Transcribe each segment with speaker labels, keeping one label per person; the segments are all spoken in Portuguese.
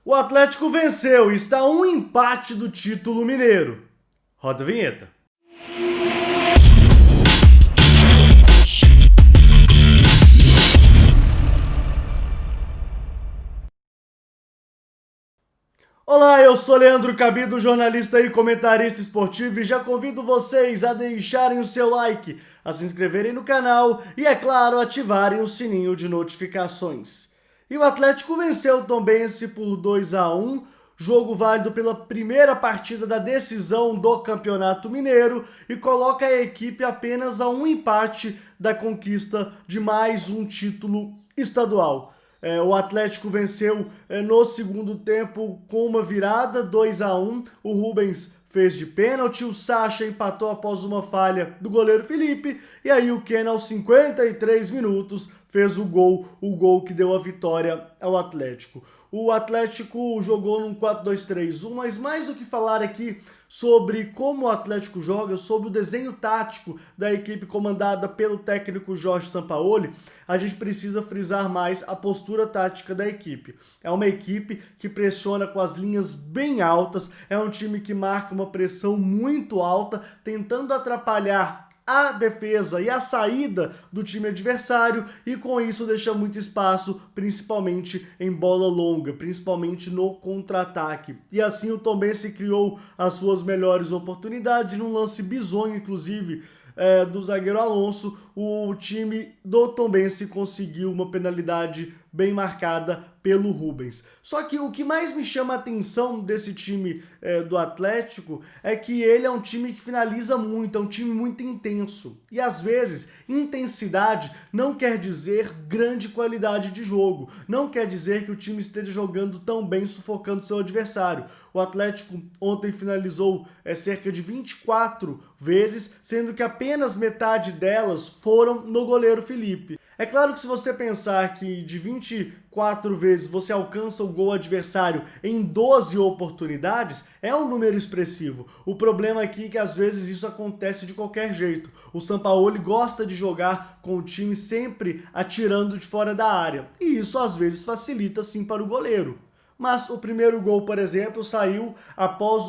Speaker 1: O Atlético venceu e está a um empate do título mineiro. Roda a vinheta. Olá, eu sou Leandro Cabido, jornalista e comentarista esportivo, e já convido vocês a deixarem o seu like, a se inscreverem no canal e, é claro, ativarem o sininho de notificações. E o Atlético venceu o Tombense por 2-1, jogo válido pela primeira partida da decisão do Campeonato Mineiro, e coloca a equipe apenas a um empate da conquista de mais um título estadual. O Atlético venceu no segundo tempo com uma virada, 2-1. O Rubens fez de pênalti, o Sacha empatou após uma falha do goleiro Felipe, e aí o Keno, aos 53 minutos, fez o gol que deu a vitória ao Atlético. O Atlético jogou num 4-2-3-1, mas mais do que falar aqui sobre como o Atlético joga, sobre o desenho tático da equipe comandada pelo técnico Jorge Sampaoli, a gente precisa frisar mais a postura tática da equipe. É uma equipe que pressiona com as linhas bem altas, é um time que marca uma pressão muito alta, tentando atrapalhar a defesa e a saída do time adversário, e com isso deixa muito espaço, principalmente em bola longa, principalmente no contra-ataque. E assim o Tombense criou as suas melhores oportunidades, num lance bizonho, inclusive, do zagueiro Alonso. O time do Tombense conseguiu uma penalidade bem marcada pelo Rubens. Só que o que mais me chama a atenção desse time do Atlético é que ele é um time que finaliza muito, é um time muito intenso. E às vezes, intensidade não quer dizer grande qualidade de jogo, não quer dizer que o time esteja jogando tão bem, sufocando seu adversário. O Atlético ontem finalizou cerca de 24 vezes, sendo que apenas metade delas foram no goleiro Felipe. É claro que se você pensar que de 24 vezes você alcança o gol adversário em 12 oportunidades, é um número expressivo. O problema aqui é que às vezes isso acontece de qualquer jeito. O Sampaoli gosta de jogar com o time sempre atirando de fora da área, e isso às vezes facilita sim para o goleiro. Mas o primeiro gol, por exemplo, saiu após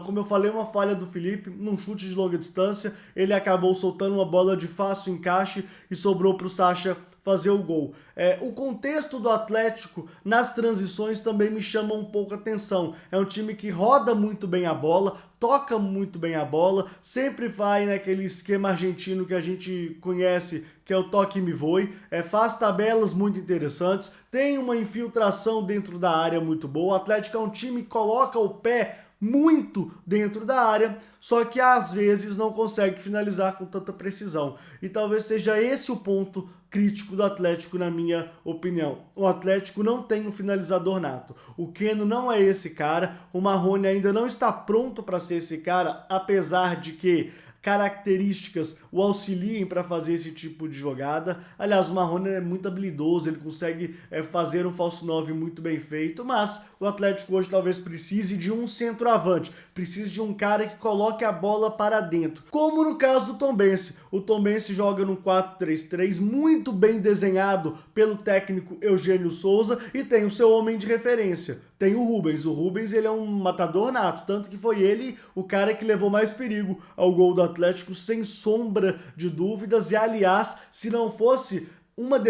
Speaker 1: como eu falei, uma falha do Felipe, num chute de longa distância. Ele acabou soltando uma bola de fácil encaixe e sobrou para o Sacha fazer o gol. O contexto do Atlético nas transições também me chama um pouco a atenção. É um time que roda muito bem a bola, toca muito bem a bola, sempre vai naquele esquema argentino que a gente conhece, que é o toque e me voe, faz tabelas muito interessantes, tem uma infiltração dentro da área muito boa. O Atlético é um time que coloca o pé muito dentro da área, só que às vezes não consegue finalizar com tanta precisão. E talvez seja esse o ponto crítico do Atlético, na minha opinião. O Atlético não tem um finalizador nato. O Keno não é esse cara, o Marrone ainda não está pronto para ser esse cara, apesar de que características o auxiliem para fazer esse tipo de jogada. Aliás, o Marrone é muito habilidoso, ele consegue fazer um falso 9 muito bem feito, mas o Atlético hoje talvez precise de um centroavante, precise de um cara que coloque a bola para dentro, como no caso do Tombense. O Tombense joga num 4-3-3 muito bem desenhado pelo técnico Eugênio Souza, e tem o seu homem de referência, tem o Rubens. O Rubens, ele é um matador nato, tanto que foi ele o cara que levou mais perigo ao gol do Atlético, sem sombra de dúvidas. E aliás, se não fosse duas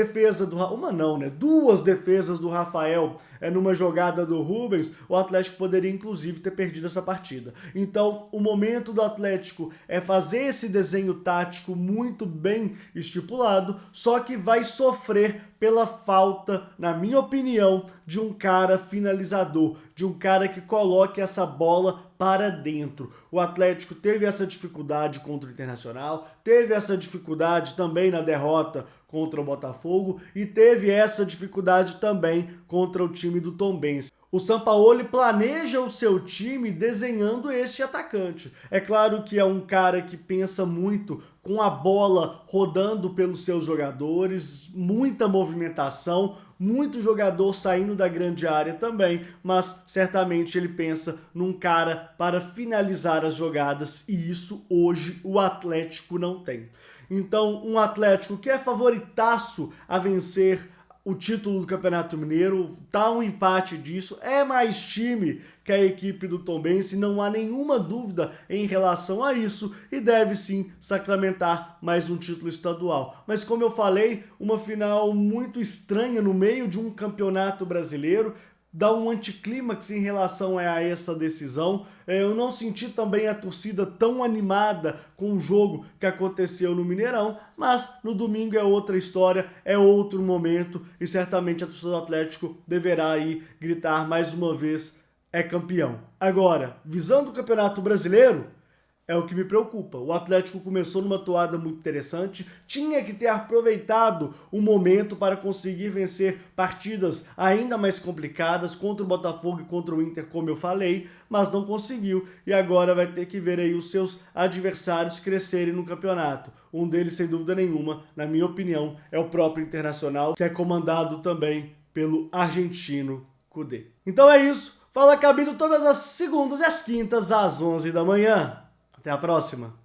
Speaker 1: defesas do Rafael numa jogada do Rubens, o Atlético poderia inclusive ter perdido essa partida. Então o momento do Atlético é fazer esse desenho tático muito bem estipulado, só que vai sofrer pela falta, na minha opinião, de um cara finalizador, de um cara que coloque essa bola para dentro. O Atlético teve essa dificuldade contra o Internacional, teve essa dificuldade também na derrota contra o Botafogo, e teve essa dificuldade também contra o time do Tombense. O Sampaoli planeja o seu time desenhando este atacante. É claro que é um cara que pensa muito com a bola rodando pelos seus jogadores, muita movimentação, muito jogador saindo da grande área também, mas certamente ele pensa num cara para finalizar as jogadas, e isso hoje o Atlético não tem. Então, um Atlético que é favoritaço a vencer o título do Campeonato Mineiro, tá um empate disso, é mais time que a equipe do Tombense, não há nenhuma dúvida em relação a isso, e deve sim sacramentar mais um título estadual. Mas como eu falei, uma final muito estranha no meio de um campeonato brasileiro, dá um anticlímax em relação a essa decisão. Eu não senti também a torcida tão animada com o jogo que aconteceu no Mineirão, mas no domingo é outra história, é outro momento, e certamente a torcida do Atlético deverá aí gritar mais uma vez: é campeão. Agora, visando o Campeonato Brasileiro, é o que me preocupa. O Atlético começou numa toada muito interessante, tinha que ter aproveitado o momento para conseguir vencer partidas ainda mais complicadas contra o Botafogo e contra o Inter, como eu falei, mas não conseguiu, e agora vai ter que ver aí os seus adversários crescerem no campeonato. Um deles, sem dúvida nenhuma, na minha opinião, é o próprio Internacional, que é comandado também pelo argentino Kudê. Então é isso. Fala Cabido todas as segundas e as quintas às 11 da manhã. Até a próxima!